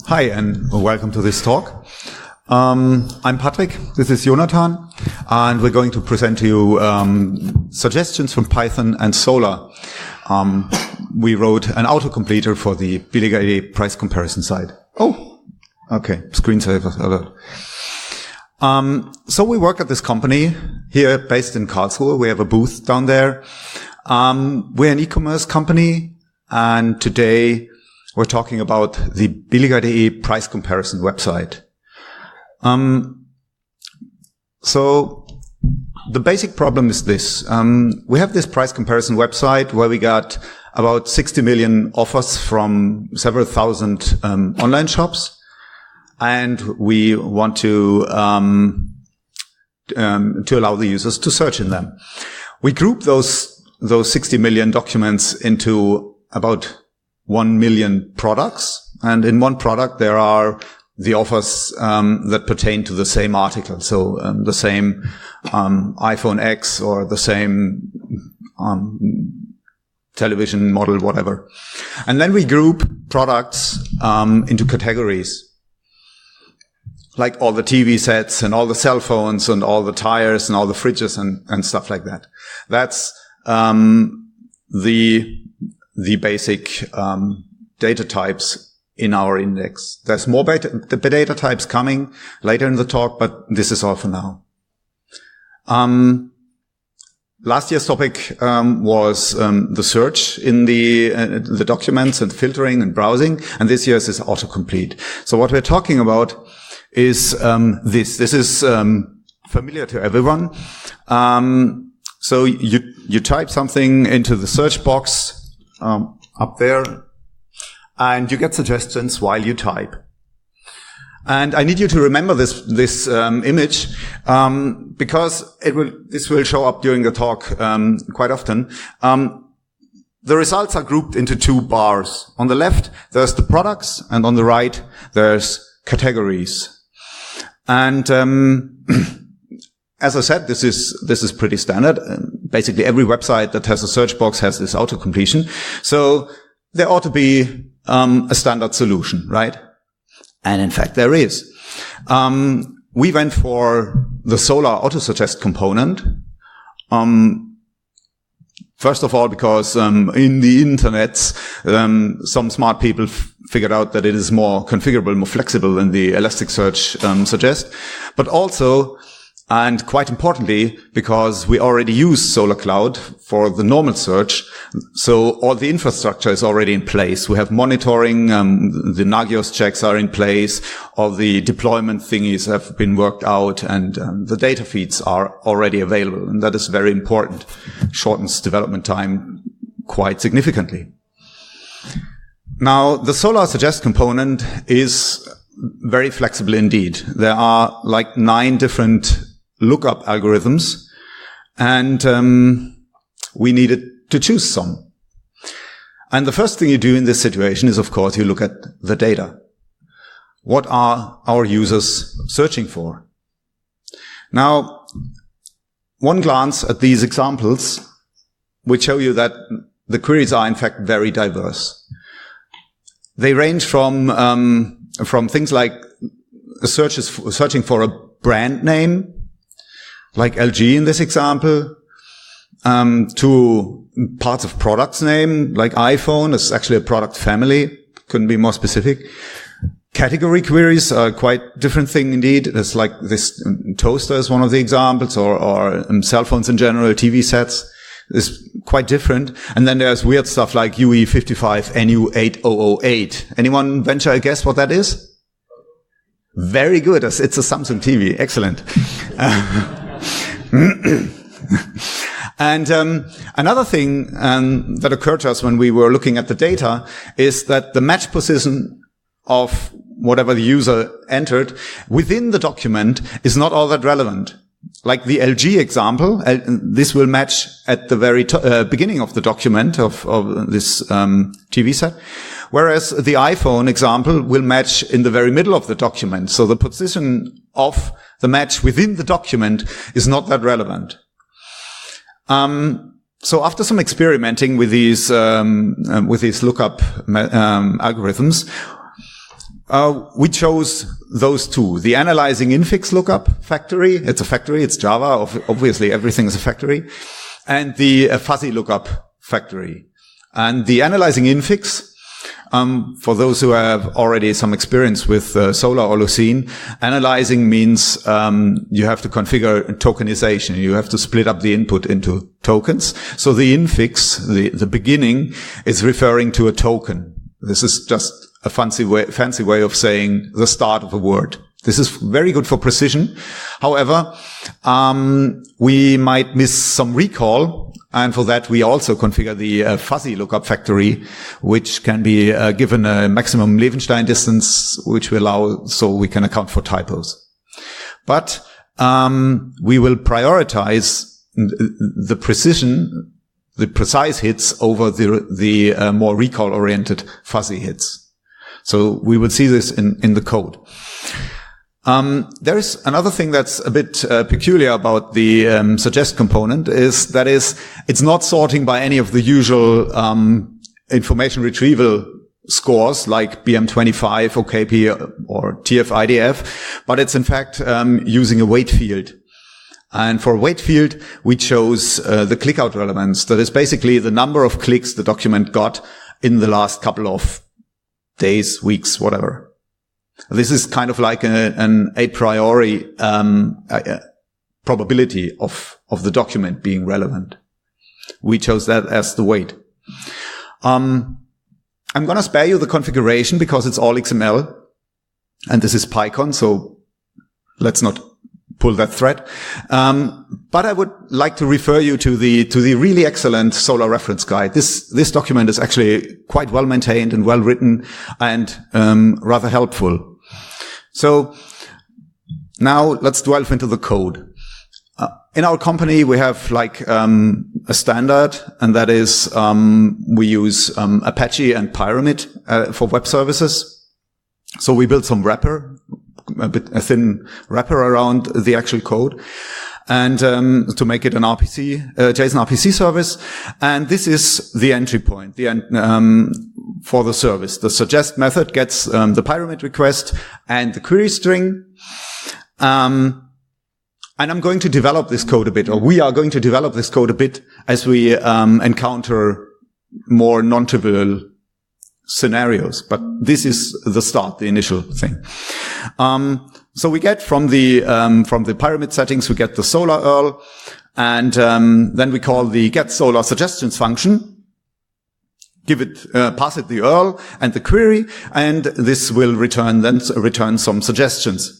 Hi, and welcome to this talk. I'm Patrick, this is Jonathan, and we're going to present to you suggestions from Python and Solr. We wrote an autocompleter for the billiger.de price comparison site. Oh, okay, screensaver alert. So we work at this company here based in Karlsruhe. We have a booth down there. We're an e-commerce company, and today we're talking about the billiger.de price comparison website. So the basic problem is this. We have this price comparison website where we got about 60 million offers from several thousand online shops, and we want to allow the users to search in them. We group those 60 million documents into about 1 million products, and in one product there are the offers that pertain to the same article, so the same iPhone X or the same television model, whatever. And then we group products into categories, like all the TV sets and all the cell phones and all the tires and all the fridges and stuff like that. That's the basic data types in our index. There's more data types coming later in the talk, but this is all for now. Last year's topic was the search in the documents and filtering and browsing, and this year's is autocomplete. So what we're talking about is this. This is familiar to everyone. So you type something into the search box up there, and you get suggestions while you type. And I need you to remember this image because this will show up during the talk quite often. The results are grouped into two bars. On the left, there's the products, and on the right, there's categories. And as I said, this is pretty standard. Basically, every website that has a search box has this autocompletion. So there ought to be a standard solution, right? And in fact, there is. We went for the Solr autosuggest component. First of all, because in the internets, some smart people figured out that it is more configurable, more flexible than the Elasticsearch suggest, but also, and quite importantly, because we already use Solr Cloud for the normal search, so all the infrastructure is already in place. We have monitoring, the Nagios checks are in place, all the deployment thingies have been worked out, and the data feeds are already available, and that is very important. Shortens development time quite significantly. Now, the Solr suggest component is very flexible indeed. There are like 9 different lookup algorithms, and we needed to choose some. And the first thing you do in this situation is, of course, you look at the data. What are our users searching for? Now, one glance at these examples would show you that the queries are in fact very diverse. They range from things like searching for a brand name, like LG in this example, to parts of products name, like iPhone is actually a product family, couldn't be more specific. Category queries are quite different thing indeed. It's like this toaster is one of the examples, or cell phones in general, TV sets is quite different. And then there's weird stuff like UE55NU8008. Anyone venture a guess what that is? Very good. It's a Samsung TV. Excellent. And another thing that occurred to us when we were looking at the data is that the match position of whatever the user entered within the document is not all that relevant. Like the LG example, this will match at the very beginning of the document of this TV set, whereas the iPhone example will match in the very middle of the document. So the position of the match within the document is not that relevant. So after some experimenting with these lookup algorithms, We chose those two. The analyzing infix lookup factory. It's a factory. It's Java. Obviously, everything is a factory. And the fuzzy lookup factory. And the analyzing infix, for those who have already some experience with Solr or Lucene, analyzing means you have to configure tokenization. You have to split up the input into tokens. So the infix, the beginning, is referring to a token. This is just a fancy way of saying the start of a word. This is very good for precision. However, we might miss some recall. And for that, we also configure the fuzzy lookup factory, which can be given a maximum Levenstein distance, which we allow so we can account for typos. But we will prioritize the precision, the precise hits over the more recall-oriented fuzzy hits. So we will see this in the code. There is another thing that's a bit peculiar about the suggest component is it's not sorting by any of the usual information retrieval scores like BM25, OKP, or TF-IDF, but it's in fact using a weight field. And for a weight field, we chose the clickout relevance. That is basically the number of clicks the document got in the last couple of days, weeks, whatever. This is kind of like an a priori probability of the document being relevant. We chose that as the weight. I'm going to spare you the configuration because it's all XML, and this is PyCon, so let's not pull that thread. But I would like to refer you to the really excellent Solr reference guide. This document is actually quite well maintained and well written and rather helpful. So now let's delve into the code. In our company, we have like a standard, and that is we use Apache and Pyramid for web services. So we built some wrapper, a thin wrapper around the actual code, and to make it an RPC, JSON RPC service. And this is the entry point, for the service. The suggest method gets the Pyramid request and the query string. And I'm going to develop this code a bit, or we are going to develop this code a bit as we encounter more non-trivial scenarios. But this is the start, the initial thing. So we get from the Pyramid settings, we get the Solr URL, and then we call the get Solr suggestions function. Pass it the URL and the query, and this will return some suggestions.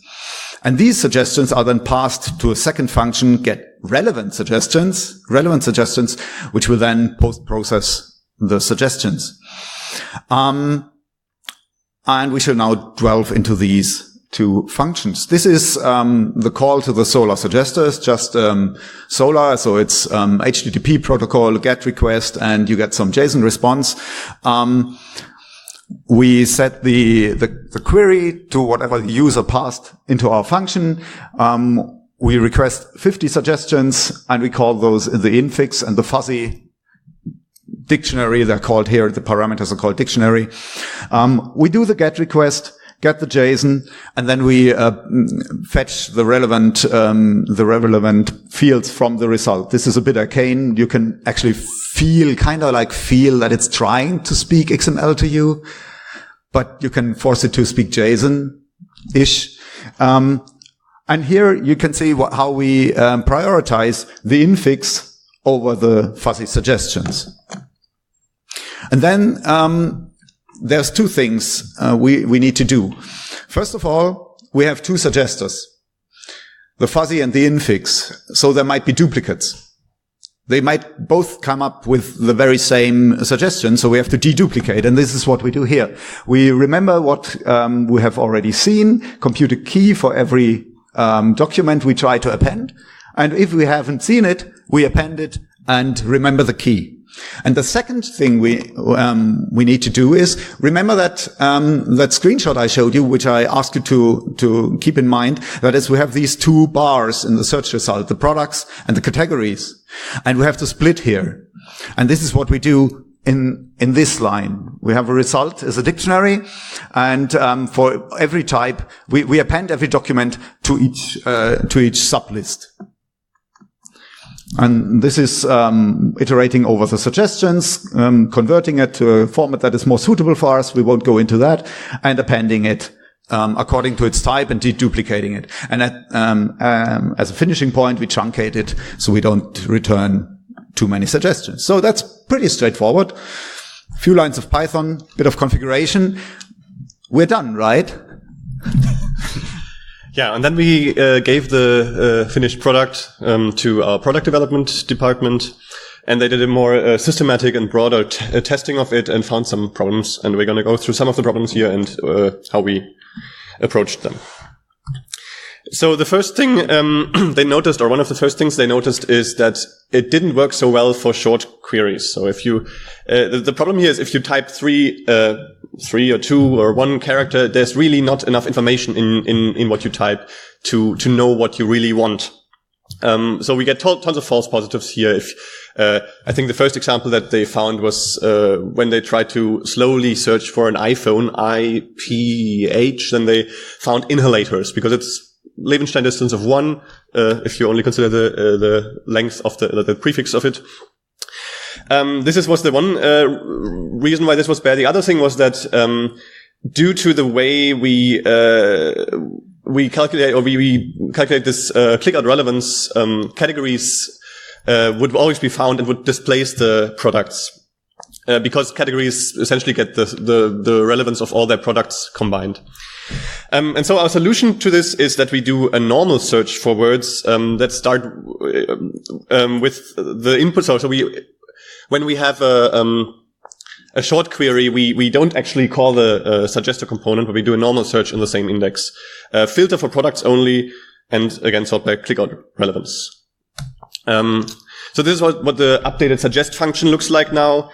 And these suggestions are then passed to a second function, get relevant suggestions, which will then post-process the suggestions. And we shall now delve into these two functions. This is the call to the Solr suggester. It's just Solr, so it's HTTP protocol, get request, and you get some JSON response. We set the query to whatever the user passed into our function. We request 50 suggestions, and we call those the infix and the fuzzy dictionary. They're called here, the parameters are called dictionary. We do the get request, get the JSON, and then we fetch the relevant fields from the result. This is a bit arcane. You can actually feel that it's trying to speak XML to you, but you can force it to speak JSON-ish. And here you can see how we prioritize the infix over the fuzzy suggestions. And then there's two things we need to do. First of all, we have two suggesters, the fuzzy and the infix, so there might be duplicates. They might both come up with the very same suggestion, so we have to deduplicate, and this is what we do here. We remember what we have already seen, compute a key for every document we try to append, and if we haven't seen it, we append it and remember the key. And the second thing we need to do is remember that screenshot I showed you, which I asked you to keep in mind. That is, we have these two bars in the search result, the products and the categories, and we have to split here. And this is what we do in this line. We have a result as a dictionary, and for every type, we append every document to each sublist. And this is iterating over the suggestions, converting it to a format that is more suitable for us. We won't go into that, and appending it according to its type and deduplicating it. And as a finishing point, we truncate it so we don't return too many suggestions. So that's pretty straightforward. A few lines of Python, bit of configuration. We're done, right? Yeah, and then we gave the finished product to our product development department, and they did a more systematic and broader testing of it and found some problems. And we're going to go through some of the problems here and how we approached them. So the first thing they noticed, or one of the first things they noticed, is that it didn't work so well for short queries. So if you, the problem here is if you type three or two or one character, there's really not enough information in what you type to know what you really want. So we get tons of false positives here. If I think the first example that they found was when they tried to slowly search for an iPhone, IPH, then they found inhalators, because it's Levenstein distance of 1, if you only consider the length of the prefix of it. This was the one reason why this was bad. The other thing was that due to the way we calculate this click-out relevance, categories would always be found and would displace the products, because categories essentially get the relevance of all their products combined. And so our solution to this is that we do a normal search for words that start with the input. So when we have a short query, we don't actually call the suggester component, but we do a normal search in the same index. Filter for products only, and again sort by click-out relevance. So this is what the updated suggest function looks like now.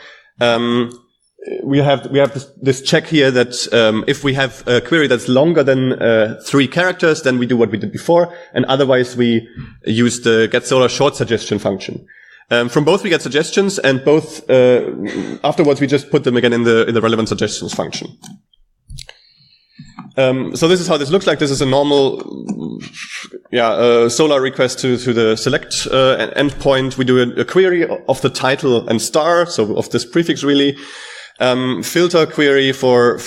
We have this check here that if we have a query that's longer than 3 characters, then we do what we did before, and otherwise we use the getSolr short suggestion function. From both we get suggestions, and both afterwards we just put them again in the relevant suggestions function. So this is how this looks like. This is a normal Solr request to the select endpoint. We do a query of the title and star, so of this prefix really. Filter query for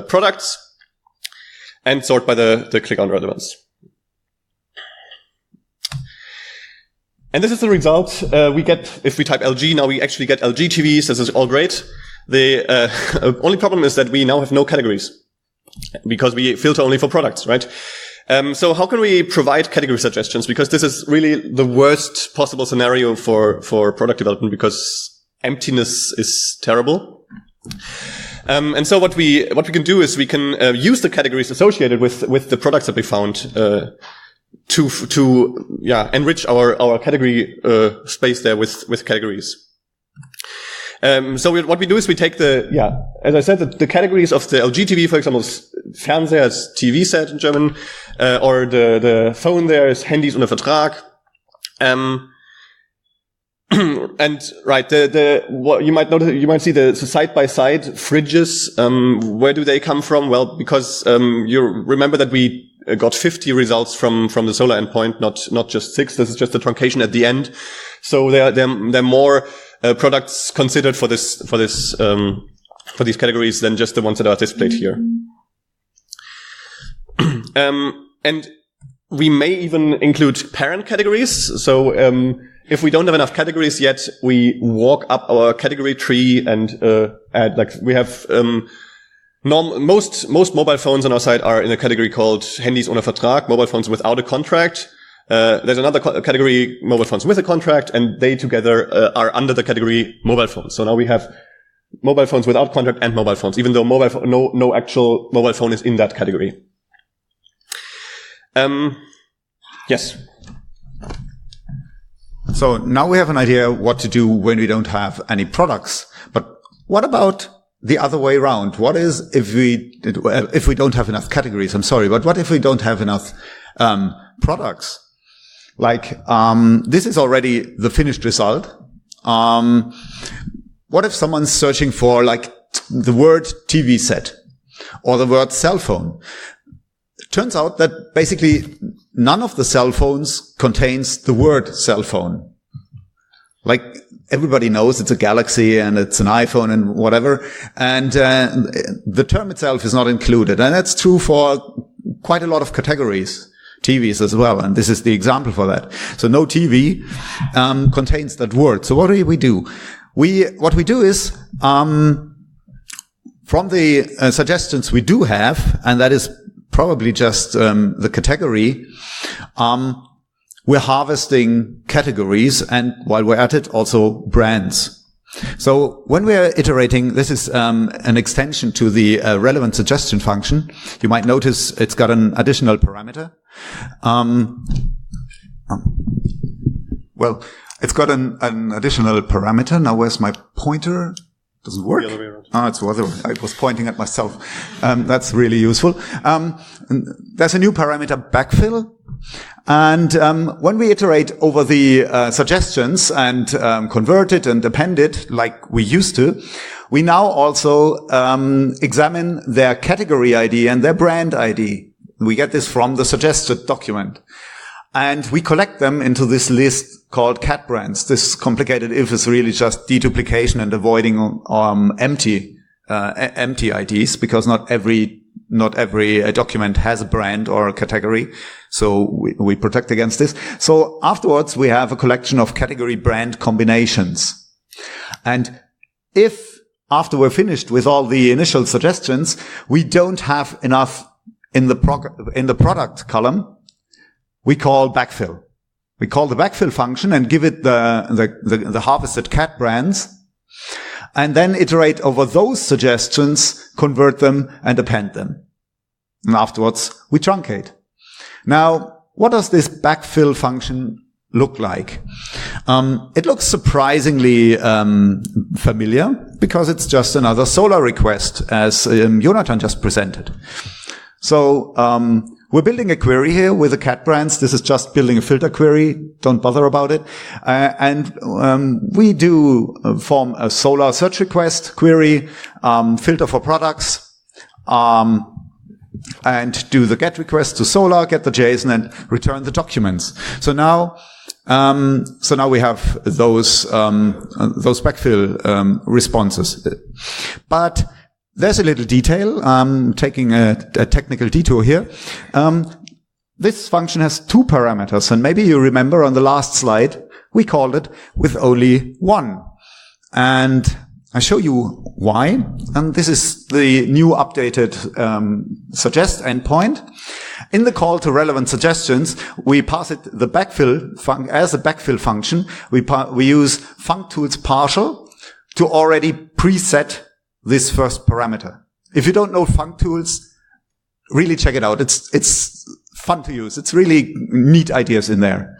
products, and sort by the click-on relevance. And this is the result we get if we type LG. Now we actually get LG TVs. This is all great. The only problem is that we now have no categories, because we filter only for products, right? So how can we provide category suggestions? Because this is really the worst possible scenario for product development, because emptiness is terrible. And so what we can do is we can use the categories associated with the products that we found to enrich our category space there with categories. So what we do is we take as I said, the categories of the LG TV, for example, Fernseher is TV set in German, or the phone there is Handys unter Vertrag. And right, what you might notice, you might see the side by side fridges. Where do they come from? Well, because you remember that we got 50 results from the Solr endpoint, not just 6. This is just the truncation at the end. So there are more products considered for these categories than just the ones that are displayed here. And we may even include parent categories. So if we don't have enough categories yet, we walk up our category tree and add, like, we have most mobile phones on our site are in a category called Handys ohne Vertrag, mobile phones without a contract. There's another category, mobile phones with a contract, and they together are under the category mobile phones. So now we have mobile phones without contract and mobile phones, even though no actual mobile phone is in that category. Yes. So now we have an idea what to do when we don't have any products. But what about the other way around? What is if we don't have enough categories? I'm sorry, but what if we don't have enough products? Like this is already the finished result. what if someone's searching for like the word TV set or the word cell phone? It turns out that basically none of the cell phones contains the word cell phone. Like everybody knows it's a Galaxy and it's an iPhone and whatever. And the term itself is not included. And that's true for quite a lot of categories. TVs as well, and this is the example for that. So no TV contains that word. So what do? What we do is from the suggestions we do have, and that is probably just the category, we're harvesting categories, and while we're at it, also brands. So when we're iterating, this is an extension to the relevant suggestion function. You might notice it's got an additional parameter. Well, it's got an additional parameter. Now, where's my pointer? Doesn't work. The other way around. It's the other way. I was pointing at myself. That's really useful. There's a new parameter, backfill. And when we iterate over the suggestions and convert it and append it like we used to, we now also examine their category ID and their brand ID. We get this from the suggested document. And we collect them into this list called cat brands. This complicated if is really just deduplication and avoiding empty IDs, because not every document has a brand or a category. So we protect against this. So afterwards, we have a collection of category brand combinations. And if after we're finished with all the initial suggestions, we don't have enough in the product column, we call backfill. We call the backfill function and give it the harvested cat brands, and then iterate over those suggestions, convert them, and append them. And afterwards, we truncate. Now, what does this backfill function look like? It looks surprisingly familiar, because it's just another Solr request, as Jonathan just presented. So we're building a query here with the cat brands. This is just building a filter query. Don't bother about it. And we do form a Solr search request query, filter for products, and do the get request to Solr, get the JSON, and return the documents. So now we have those backfill responses. But there's a little detail. Taking a technical detour here. This function has two parameters, and maybe you remember on the last slide we called it with only one. And I show you why. And this is the new updated suggest endpoint. In the call to relevant suggestions, we pass it the backfill as a backfill function. We use functools partial to already preset this first parameter. If you don't know functools, really check it out. It's fun to use. It's really neat ideas in there.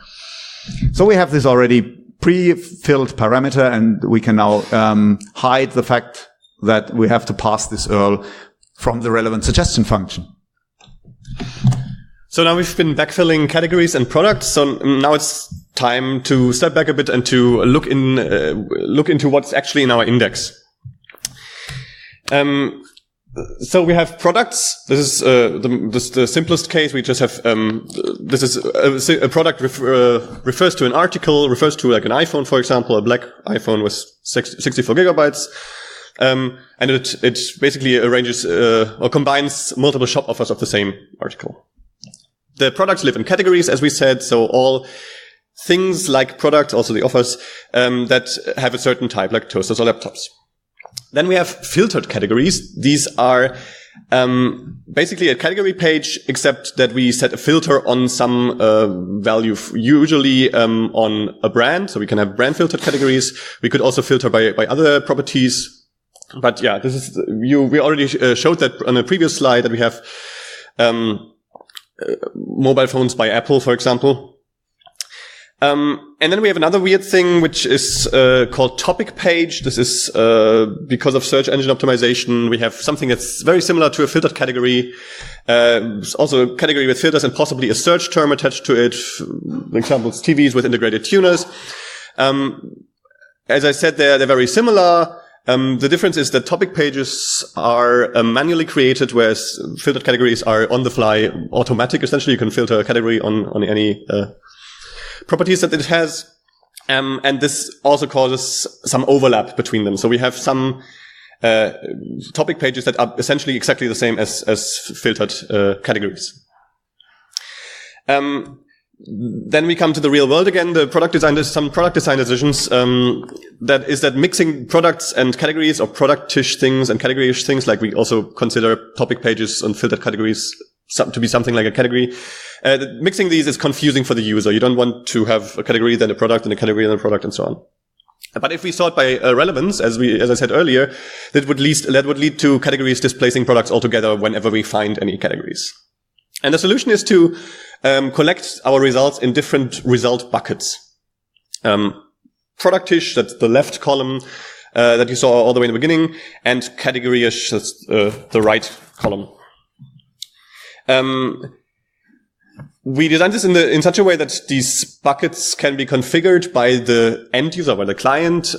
So we have this already pre-filled parameter, and we can now hide the fact that we have to pass this URL from the relevant suggestion function. So now we've been backfilling categories and products. So now it's time to step back a bit and to look into what's actually in our index. So we have products. This is the simplest case. We just have this is a product refers to an article, refers to like an iPhone, for example, a black iPhone with 64 gigabytes, and it basically arranges or combines multiple shop offers of the same article. The products live in categories, as we said, so all things like products, also the offers that have a certain type, like toasters or laptops. Then we have filtered categories. These are basically a category page, except that we set a filter on some value, usually on a brand. So we can have brand filtered categories. We could also filter by other properties. But yeah, this is we already showed that on a previous slide, that we have mobile phones by Apple, for example. And then we have another weird thing, which is called topic page. This is because of search engine optimization. We have something that's very similar to a filtered category. Also a category with filters and possibly a search term attached to it. For example, TVs with integrated tuners. as I said, they're very similar. The difference is that topic pages are manually created, whereas filtered categories are on the fly, automatic. Essentially, you can filter a category on any properties that it has. And this also causes some overlap between them. So we have some topic pages that are essentially exactly the same as filtered categories. Then we come to the real world again. The product design, there's some product design decisions, that mixing products and categories, or productish things and category-ish things, like we also consider topic pages and filtered categories to be something like a category. Mixing these is confusing for the user. You don't want to have a category, then a product, and a category, and a product, and so on. But if we sort by relevance, as I said earlier, that would lead to categories displacing products altogether whenever we find any categories. And the solution is to collect our results in different result buckets. Productish, that's the left column that you saw all the way in the beginning, and category-ish, that's the right column. We designed this in such a way that these buckets can be configured by the end user, by the client.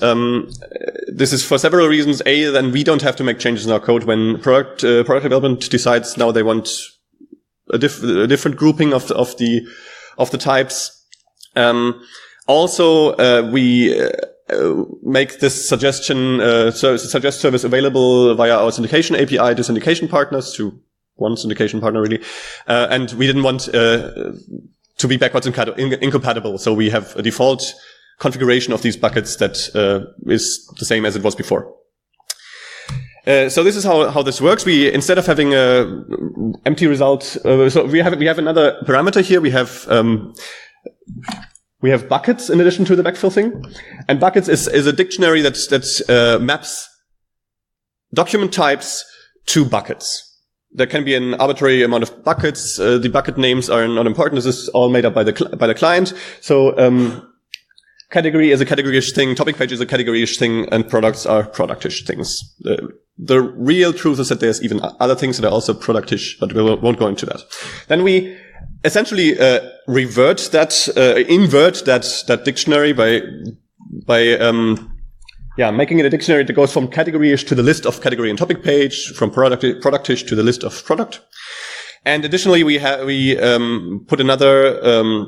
This is for several reasons. A, then we don't have to make changes in our code when product development decides now they want a different grouping of the types. We make this suggest service available via our syndication API to syndication partners, to one syndication partner really. And we didn't want to be backwards incompatible. So we have a default configuration of these buckets that is the same as it was before. So this is how this works. We, instead of having a empty result, so we have another parameter here. We have buckets in addition to the backfill thing, and buckets is a dictionary that maps document types to buckets. There can be an arbitrary amount of buckets. The bucket names are not important. This is all made up by the client. So category is a category-ish thing, topic page is a category-ish thing, and products are product-ish things. The real truth is that there's even other things that are also product-ish, but we won't go into that. Then we essentially invert that dictionary by making it a dictionary that goes from category-ish to the list of category and topic page, from product-ish to the list of product. And additionally, we put another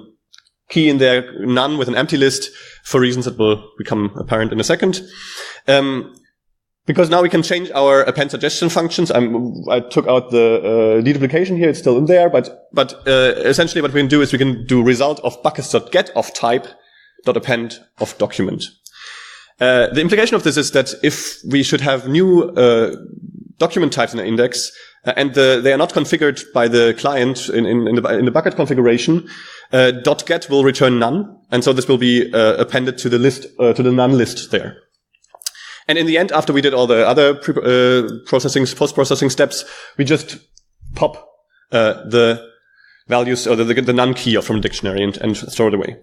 key in there, none, with an empty list, for reasons that will become apparent in a second. Because now we can change our append suggestion functions. I took out the deduplication here; it's still in there. But essentially, what we can do is we can do result of buckets.get of type .append of document. The implication of this is that if we should have new document types in the index, and they are not configured by the client in the bucket configuration, .get will return none, and so this will be appended to the list, to the none list there. And in the end, after we did all the other post-processing steps, we just pop the values or the none key from the dictionary and throw it away.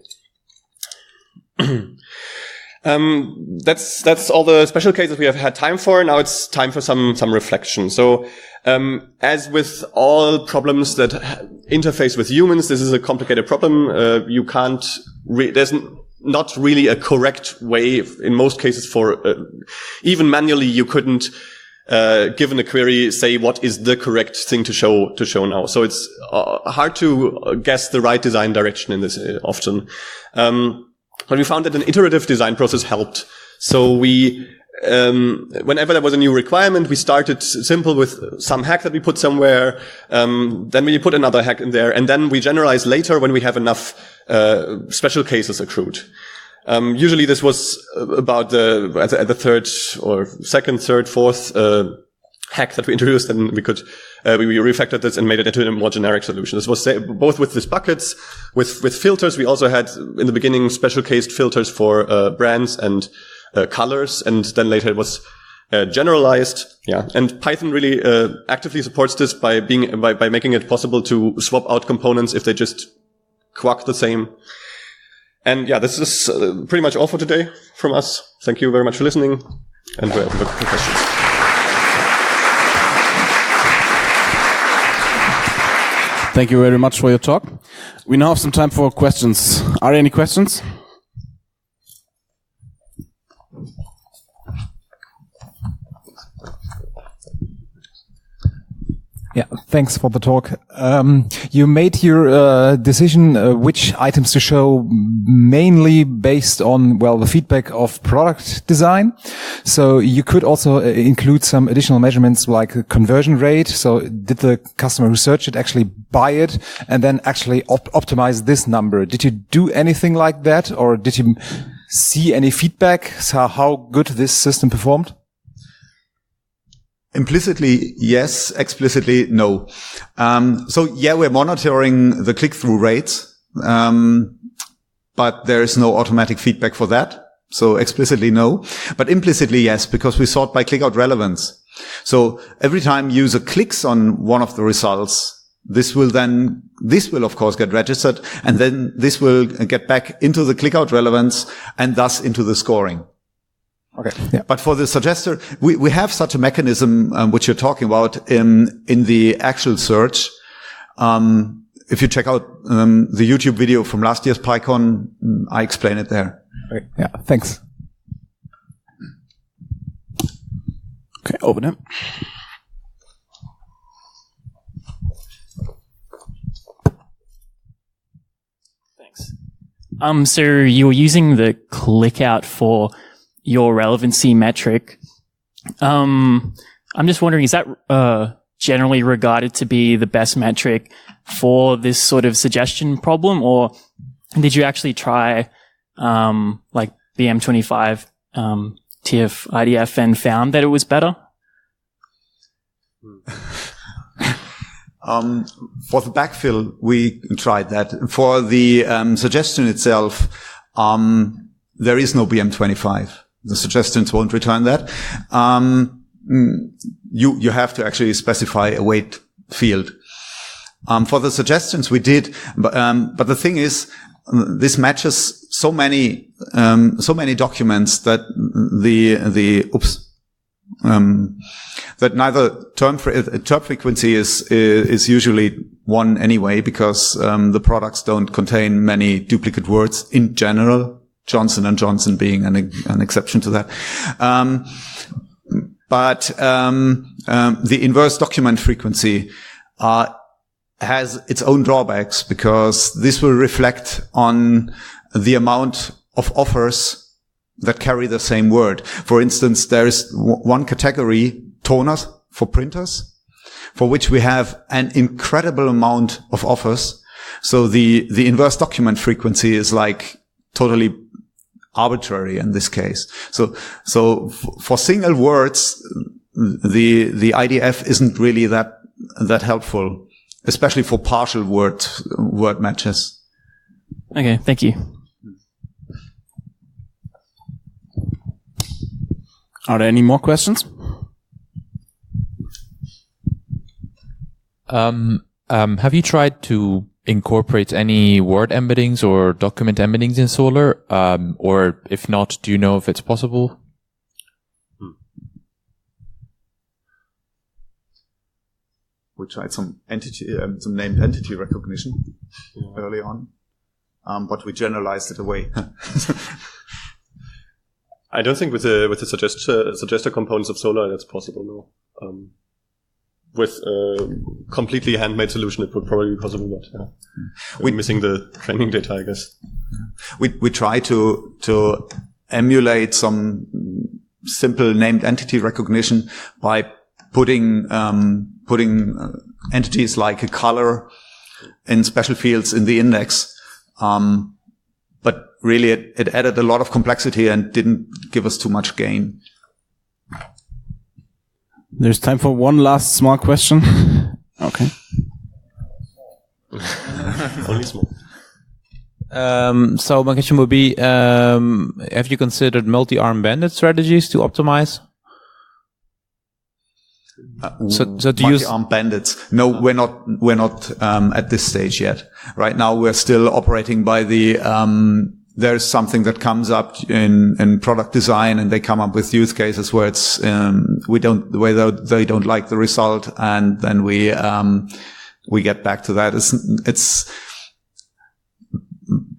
That's all the special cases we have had time for. Now it's time for some reflection. So, as with all problems that interface with humans, this is a complicated problem. You can't, there's not really a correct way in most cases for, even manually you couldn't, given a query, say what is the correct thing to show now. So it's hard to guess the right design direction in this often. But we found that an iterative design process helped. So we, whenever there was a new requirement, we started simple with some hack that we put somewhere. Then we put another hack in there, and then we generalize later when we have enough special cases accrued. Usually this was about at the third or second, third, fourth hack that we introduced, and we refactored this and made it into a more generic solution. This was both with these buckets, with filters. We also had in the beginning special cased filters for brands and colors, and then later it was generalized. Yeah, and Python really actively supports this by making it possible to swap out components if they just quack the same. And yeah, this is pretty much all for today from us. Thank you very much for listening, and we're open for questions. Thank you very much for your talk. We now have some time for questions. Are there any questions? Yeah, thanks for the talk. You made your decision which items to show mainly based on, well, the feedback of product design. So you could also include some additional measurements like conversion rate. So did the customer research it, actually buy it, and then actually optimize this number? Did you do anything like that, or did you see any feedback, so how good this system performed? Implicitly, yes. Explicitly, no. So yeah, we're monitoring the click-through rates, but there is no automatic feedback for that. So explicitly, no. But implicitly, yes, because we sort by click-out relevance. So every time user clicks on one of the results, this will of course get registered, and then this will get back into the click-out relevance and thus into the scoring. Okay. Yeah. But for the suggester, we have such a mechanism, which you're talking about in the actual search. If you check out, the YouTube video from last year's PyCon, I explain it there. Okay. Yeah. Thanks. Okay. Over there. Thanks. So you were using the click out for your relevancy metric. I'm just wondering, is that generally regarded to be the best metric for this sort of suggestion problem, or did you actually try like BM25 TF IDF and found that it was better? For the backfill, we tried that. For the suggestion itself, there is no BM25. The suggestions won't return that. You have to actually specify a weight field. For the suggestions we did, but the thing is, this matches so many documents that that neither term frequency is usually one anyway, because the products don't contain many duplicate words in general. Johnson & Johnson being an exception to that. But the inverse document frequency has its own drawbacks, because this will reflect on the amount of offers that carry the same word. For instance, there is one category, toners for printers, for which we have an incredible amount of offers. So the inverse document frequency is like totally arbitrary in this case. So for single words, the IDF isn't really that helpful, especially for partial word matches. Okay, thank you. Are there any more questions? Have you tried to incorporate any word embeddings or document embeddings in Solr? Or if not, do you know if it's possible? We tried some named entity recognition early on, but we generalized it away. I don't think with the suggester components of Solr that's possible. No. With a completely handmade solution, it would probably be possible, but yeah. We're missing the training data, I guess. We try to emulate some simple named entity recognition by putting entities like a color in special fields in the index. But really it added a lot of complexity and didn't give us too much gain. There's time for one last small question. Okay. Only small. So my question would be, have you considered multi-arm bandit strategies to optimize? So to use multi-arm bandits? No, we're not at this stage yet. Right now, we're still operating by the. There's something that comes up in product design, and they come up with use cases where it's they don't like the result, and then we get back to that. It's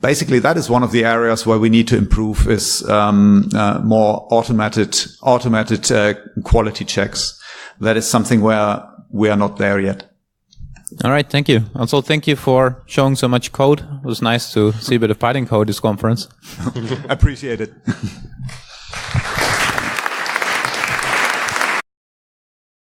basically that is one of the areas where we need to improve is more automated quality checks. That is something where we are not there yet. All right, thank you. Also, thank you for showing so much code. It was nice to see a bit of Python code this conference. Appreciate it.